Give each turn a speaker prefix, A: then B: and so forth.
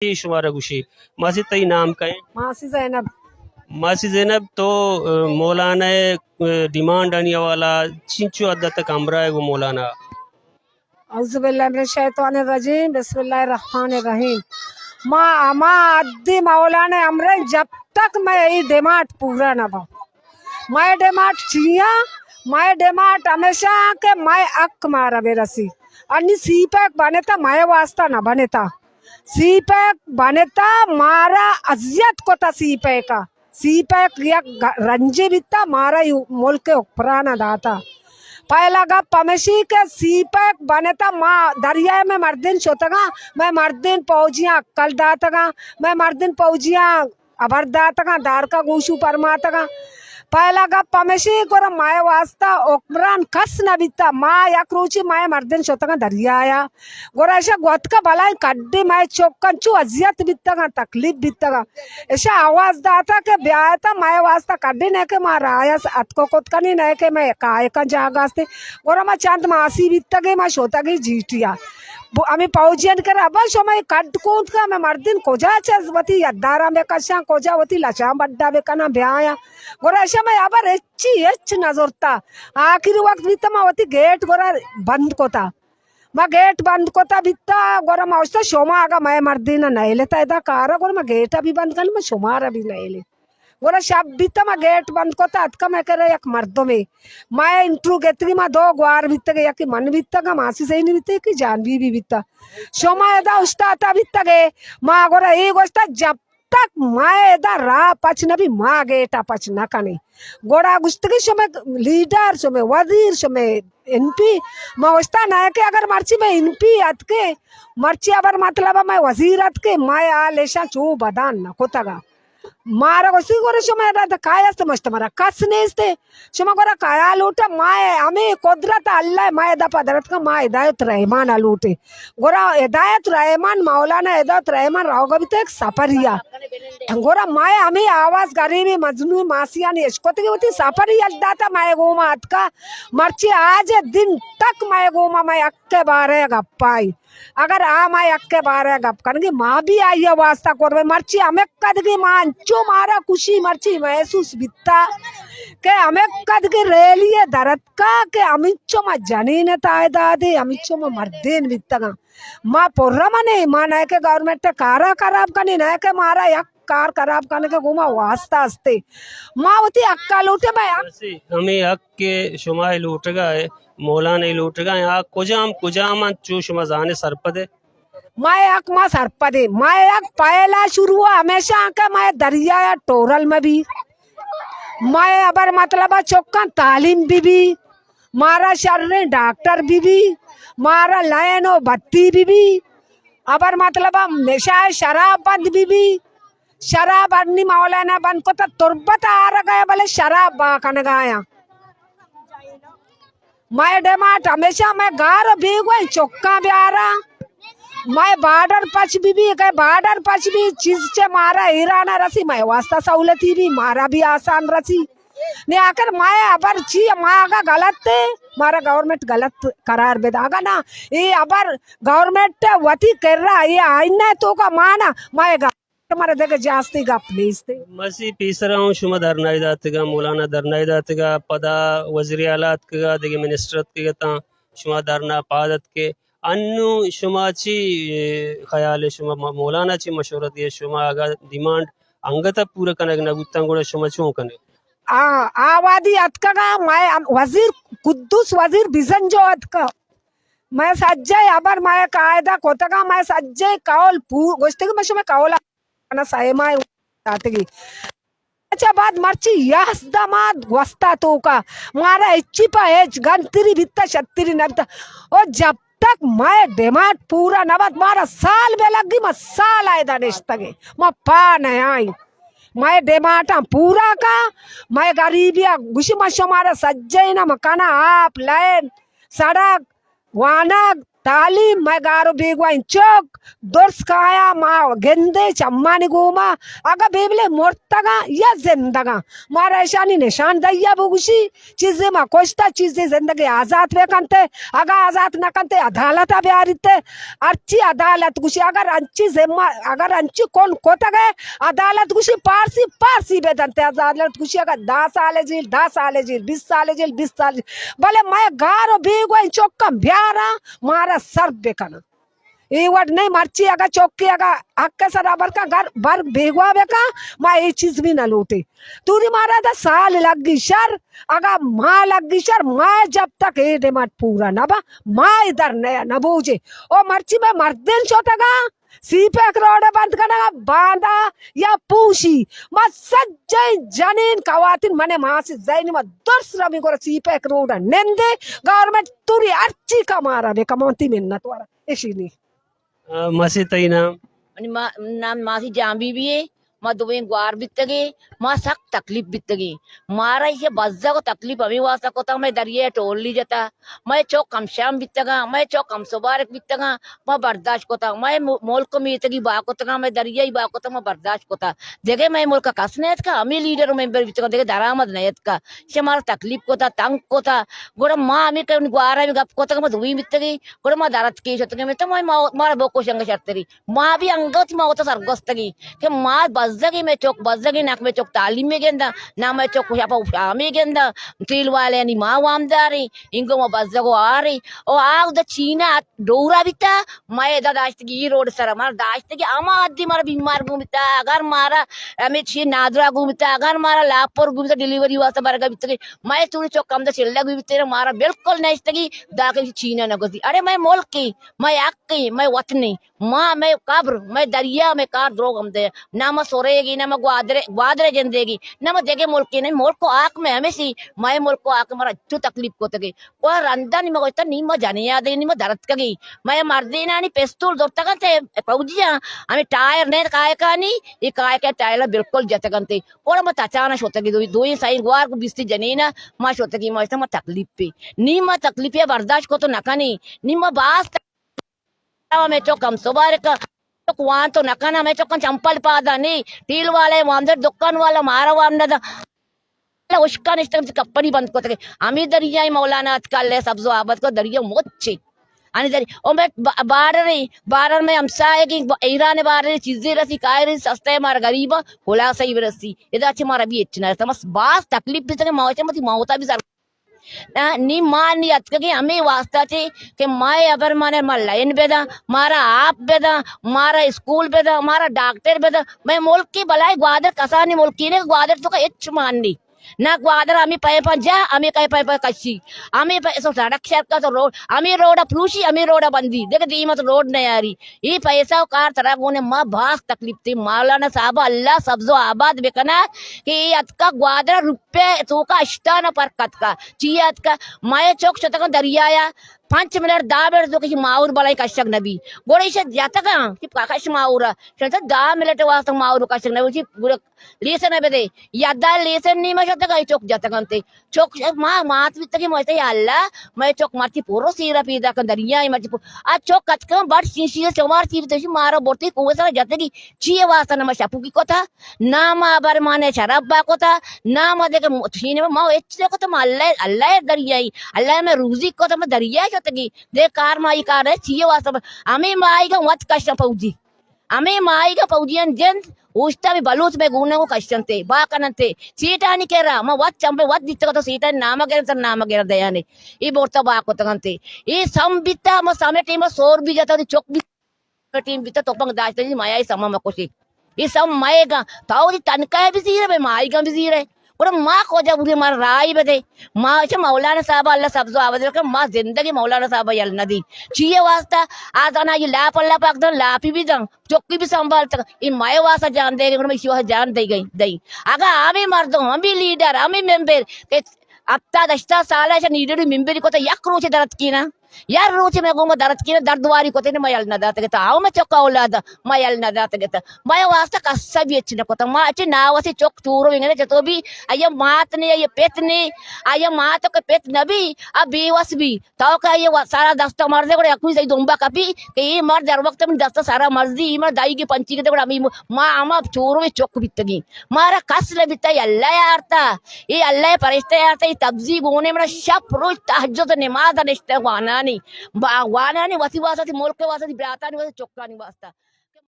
A: शुमारा गुशी मासी तई नाम का है
B: मासी जैनब।
A: मासी जैनब तो मौलाना डिमांड आने वाला चिंचू अद्दा तक अमरा है वो मौलाना
B: औज़ुबिल्लाहिमिनश्शैतानिर्रजीम बिस्मिल्लाहिर्रहमानिर्रहीम। माँ अद्दी मौलाना अमरे जब तक मैं यही डिमांड पूरा न हो मैं डिमांड छिया मैं डिमांड हमेशा के मैं अक मारा बेरसी अन्नी सीपैक बनेता मैं वास्ता न बनेता सीपैक बनेता मारा अजियत को ता सीपैक या रंजे बिता मारा मुल्क के उपराना दाता पहला गा पमेशी के सीपैक बनेता माँ दरिया में मर्दिन सोतगा मैं मर्दिन पौजिया कल दातगा मैं मर्दिन पौजिया अबर दातगा दार का गोशु परमातगा पहला गा पमेशी गोरा माय वास्ता ओकरान कस न बिता माँ या क्रूची माय मर्दिन सोतगा दरिया आया गोरा ऐसा गोत का भलाई कड्डी माय चौकन चू अजियत बितगा तकलीफ बितगा ऐसा आवाज दाता के ब्याहता माय वास्ता कड्डी ने के माँ राया अतको कोत का नहीं ने के मैं काय का जागास्ते गोरा माँ चांद मासी बितगे माँ सोता गई जीटिया आम्ही पाऊजियन कर अब समय कट कूद का मैं मर्दिन कोजा चेजवती यद्दारा में कशा कोजावती लचा बड्डा बेकना ब्याया गोरा ऐसा मैं अब एच नजरता आखिरी वक्त बीता मावती गेट गोरा बंद कोता मैं गेट बंद कोता बीता गोरा माउस्ता शोमा आगा मैं मर्दिन नहीं लेता इधर कार गोरा मैं गेट अभी बंद कर मैं शोमार अभी नहीं ले गोरा शब बीता मैं गेट बंद कोता अतका मैं करे एक मर्दों में मैं इंट्रू गेतरी मैं दो ग्वार बीता गया कि मन बीता का मासी सही नहीं बीते कि जानवी भी बीता शोमा एदा उस्ता आता बीता गए माँ गोरा ये गोस्ता जब तक मैं एदा रा पच न भी माँ गेटा पच न कने गोड़ा गुस्तगी समय लीडर समय वजीर समय एनपी मैं उस्ता ना के अगर मर्ची में एनपी अतके मर्ची अबर मतलब मैं वजीर अतके मैं आ लेशा चू बदान न कोतगा मारा गोसी गोरे समय रात काया समझते मारा कस नहीं इसते शमा गोरा काया लूटा माए हमें कुदरत अल्लाह माए दा पदरत का माए हिदायत रहमान लूटे गोरा हिदायत रहमान मौलाना हिदायत रहमान रावगा भी तो एक सफरिया गोरा माए हमें आवाज गरीबी मजनू मासिया ने इसको तो होती सफरिया दाता माए गोमा अत का मर्ची आज दिन तक माए गोमा माए अक्के बारे गप्पाई अगर आ माए अक्के बारे गप करेंगे माँ भी आई है वास्ता कर मर्ची हमें कदगी माँ जो मारा खुशी मर्ची महसूस बिता के हमें कदगी रेलिए दरद का के अमिचो मा जनीन ताए दादे अमिचो मा मर्देन बिता माँ पोर्रा मने माँ नए के गवर्नमेंट कारा खराब करनी नए के मारा यक कार खराब करने के घुमा वास्ता हस्ते माँ होती अक्का लूटे मैं
A: हमें हक के शुमाए लूट गए मौलाना लूट गए आ कुजाम चू शुमा जाने सरपदे
B: मैं अक माँ सरपदे मैं अक पहला शुरू हुआ हमेशा का मैं दरिया या टोरल में भी मैं अबर मतलब चौका तालीम भी मारा शर्रे डॉक्टर भी मारा लाइनो बत्ती भी अबर मतलब नशा शराब बंद भी शराब अन्नी मौलाना बंद को तो तुरबत आ रहा गया भले शराब बाकन गाया मैं डेमाट हमेशा मैं गार भी गई चौका भी आ रहा मैं बार्डर पच भी गए बार्डर पच भी चीज से मारा हीराना रसी मैं वास्ता सहूलती भी मारा भी आसान रसी ने आकर मैं अबर ची मागा गलत थे मारा गवर्नमेंट गलत करार बेदागा ना ये अबर गवर्नमेंट वती कर रहा ये आईना तो का माना माएगा हमारे देखे जास्ती का प्लीज थे
A: मसी पीस रहा हूँ शुमा धरनाई दातगा मौलाना धरनाई दातगा पदा वज़ीर आलात का देगे मिनिस्टर के ता शुमा धरना पादत के अन्नु शुमा ची ख्याल शुमा मौलाना ची मशवरत ये शुमा अगर डिमांड अंगता पूरा करने ना गुत्ता गोड़ा शुमा चूं कने
B: आवादी अतका मैं वजीर कुद्दूस वजीर बिजन जो अतका मैं सज्जय अबर मैं कायदा कोतगा मैं सज्जय कावल पू गोश्ते के मशो में कावला ना सायमा आतेगी अच्छा बात मर्ची यस दामाद वस्ता तो का मारा इच्ची पा एच गंतरी बित्ता शत्तरी नबता और जब तक मैं डिमांड पूरा नबत मारा साल में लगी मैं साल आए दानिश तगे मैं पा नहीं आई मैं डिमांड पूरा का मैं गरीबिया गुशी मशो मारा सज्जय ना मकाना आप लाइन सड़क वाना तालीम मैं गारो बेगवा चौक दुर्स काया माँ गेंदे चम्मानी गुमा अगर बेबले मोर्तगा या जिंदगा मारा ऐशानी निशान दैया बुगुशी चीजें माँ कोश्ता चीजें जिंदगी आजाद वे कंते अगर आजाद न कंते अदालत ब्यारिते अच्छी अदालत गुशी अगर अंची जिम्मा अगर अंची कौन कोता गए अदालत गुशी पारसी पारसी बेदंते अदालत गुशी अगर 10 साल जेल 10 साल जेल 20 साल जेल 20 साल भले मैं गारो बेगवा चौक ब्यारा मारा सर बेकना ये वर्ड नहीं मर्ची अगर चौकी अगर हक सराबर का घर भर भेगवा बेका मैं ये चीज भी न लूटी तूने मारा था साल लग गई शर अगर माँ लग गई शर मैं जब तक ये डिमांड पूरा ना बा माँ इधर नया न बूझे ओ मर्ची में मर्दिन छोटगा सीपे रोड बंद करना बांधा या पूछी मैं सज्जय जनीन कवातिन मने माँ से जैनी मैं दर्श रमी को सीपे रोड नेंदे गवर्नमेंट तुरी अर्ची का मारा बे कमौती मिन्नत वाला इसी नहीं
A: masih tahu nam
C: अनि नाम मासी जांबी भी है माँ दुबई ग्वार बितगे माँ सख्त तकलीफ बितगी मारा इसे बज्जा को तकलीफ अभी वास्ता को मैं दरिया टोल ली जाता मैं चौक कम शाम बितगा मैं चौक कम सुबारक बितगा मैं बर्दाश्त को था मैं मोल को मीतगी बाको तक मैं दरिया ही बाको तक मैं बर्दाश्त को था देखे मैं मोल का कसनेत का हमें लीडर मेंबर बितगा देखे दरामद नयत का से हमारा तकलीफ को था तंग को था गोड़ा माँ हमें कहीं ग्वारा में गप को तक मैं दुबई बितगी गोड़ा माँ दरद की शतके में तो मैं मारा बोको शंग शर्तरी माँ भी अंगत माँ होता सरगोस्तगी कि माँ बज्जगी में चौक बज्जगी नाक में चौक तालीम में गेंदा ना मैं चौक उषा में गेंदा तील वाले नहीं माँ वामदारी इनको मैं बज्जगो आ रही और आग द चीना डोरा बिता मैं इधर दाश्तगी रोड सर हमारा दाश्तगी अमा आदि मारा बीमार घूमता अगर मारा हमें छी नादरा घूमता अगर मारा लापौर घूमता डिलीवरी वास्ते बारगा बिता मैं तूने चौक कम चिल्ला घूमते मारा बिल्कुल नहीं दाके चीना न गुजरी अरे मैं मोल की मैं आग की मैं वतनी माँ मैं कब्र मैं दरिया में कार द्रोग हम दे ना मैं सोरेगी ना मैं ग्वादरे जिंदगी ना मैं देखे मुल्क की नहीं मुल्क को आंख में हमें सी मैं मुल्क को आंख मारा अच्छी तकलीफ को तके कोई रंदा नहीं मैं नहीं मैं जाने याद नहीं मैं दर्द कगी मैं मर्दी ना नहीं पेस्तूल दोस्ता करते पहुंचिया हमें टायर नहीं काय का नहीं ये काय का टायर बिल्कुल जते करते और मैं अचानक होता की दो ही सही गुआर को बिस्ती जनी ना मैं होता की मैं तकलीफ पे नहीं मैं तकलीफ है बर्दाश्त को तो नका नहीं मैं बास मैं चौकम सुबार का वहां तो नकाना मैं चौकन चंपल पादा नहीं टील वाले वहां दुकान वाला मारा वामना उसका निष्ठा कप्पनी बंद को आम्ही दरिया मौलाना अतकाल सब्जो आबाद को दरिया मोचे आणि दरी और मैं बारर में हमसा है कि ईरान बारर चीजें रसी काय रही सस्ता है मारा गरीब होला सही रसी इधर अच्छे मारा भी इच्छा था बस बास तकलीफ भी तक मौचे मत मौता भी सर नी मान नी अत के हमें वास्ता थे कि मैं अबर माने मार लाइन बेदा मारा आप बेदा मारा स्कूल बेदा मारा डॉक्टर बेदा मैं मुल्क की भलाई ग्वादर कसा नहीं मुल्क की ने ग्वादर तो का इच माननी ना ग्वादर आम्ही पाय पंजा आम्ही काय पाय पाय कशी आम्ही सो सड़क शहर का तो रोड आम्ही रोड फ्लूशी आम्ही रोड बंदी देख दी मत रोड नहीं आ रही ये पैसा कार तरह कोने माँ भास तकलीफ थी मौलाना साहब अल्लाह सब्जो आबाद बेकना कि अतका ग्वादर रुपये तो का अष्टान पर कत का चियत का माए चौक शतक दरियाया 5 मिनट 10 मिनट तो किसी माऊर बलाई कशक नबी गोड़े से जाता का कि काकश माऊरा चलता 10 मिनट वास्ते माऊर कशक नबी जी गुड़ लेसन है बेदे यादा लेसन नहीं मैं शतक का चौक जाता कंते चौक माँ मात भी तक मरते या अल्लाह मैं चौक मारती पूरो सीरा पीदा कर दरिया ही मरती आज चौक कचका बट शीशी चमार चीर तो मारा बोलती कुएं सारा जाते की चीए वास्ता ना मैं शपू की को था ना माँ बर माने शराब बा को था ना मैं देखे छीने में माँ एच को तो अल्लाह अल्लाह दरिया ही अल्लाह में रूजी को तो मैं दरिया तगी दे कार माई कार है चीए वास्ता हमें माई का वत कष्ट पहुंची हमें माई का पहुंचियन जन उस्ता भी बलूच में गुने को कष्टन थे बाकन थे सीटा नहीं कह रहा मैं वत चंपे वत दिखता तो सीटा नाम गेर दया ने ये बोलता बाको तगन थे ये सम बिता मैं सामने टीम में सोर भी जाता चौक भी टीम बिता तो पंग दाच माया समा मकोशी ये सब माएगा ताऊ तनका भी जीर है माई का भी जीर है और माँ को जब उसे मार राई बदे माँ अच्छा मौलाना साहब अल्लाह सब्जो आवाज रखे माँ जिंदगी मौलाना साहब यल नदी चीए वास्ता आज आना ये लाप अल्लाह पाक दन लापी भी दंग चौकी भी संभाल तक ये माए वास्ता जान देगी मैं इसी वास्ता जान दे गई दई अगर हमें मर दो हम भी लीडर हमें मेंबर के अब ता 10 साल ऐसा लीडर मेंबर को तो यक रोचे दर्द की ना यार रोज मैं गो दर्द की दर्दवारी को मैं अल नदात गता आओ मैं चौका औलाद मैं अल नदात गता मैं वास्ता कस्सा भी अच्छी न को मैं अच्छी ना वसी चौक चूरो इंगे जतो भी आया मात ने ये पेट ने आया मात के पेट नबी अब बेवस भी तो का ये सारा दस्ता मर दे को अकुई सही दोंबा कपी के ये मर दर वक्त में दस्ता सारा मर्जी मर दाई की पंची के को अमी मां अमा चूरो में चौक बितगी मारा कस ले बिता अल्लाह यारता ये अल्लाह फरिश्ते यारता ये तब्जी गोने में शब रोज तहज्जुद नमाज निश्ते वाना नहीं वसी वासा मुल्क वासा ब्राता नहीं वासा चौका नहीं वास्ता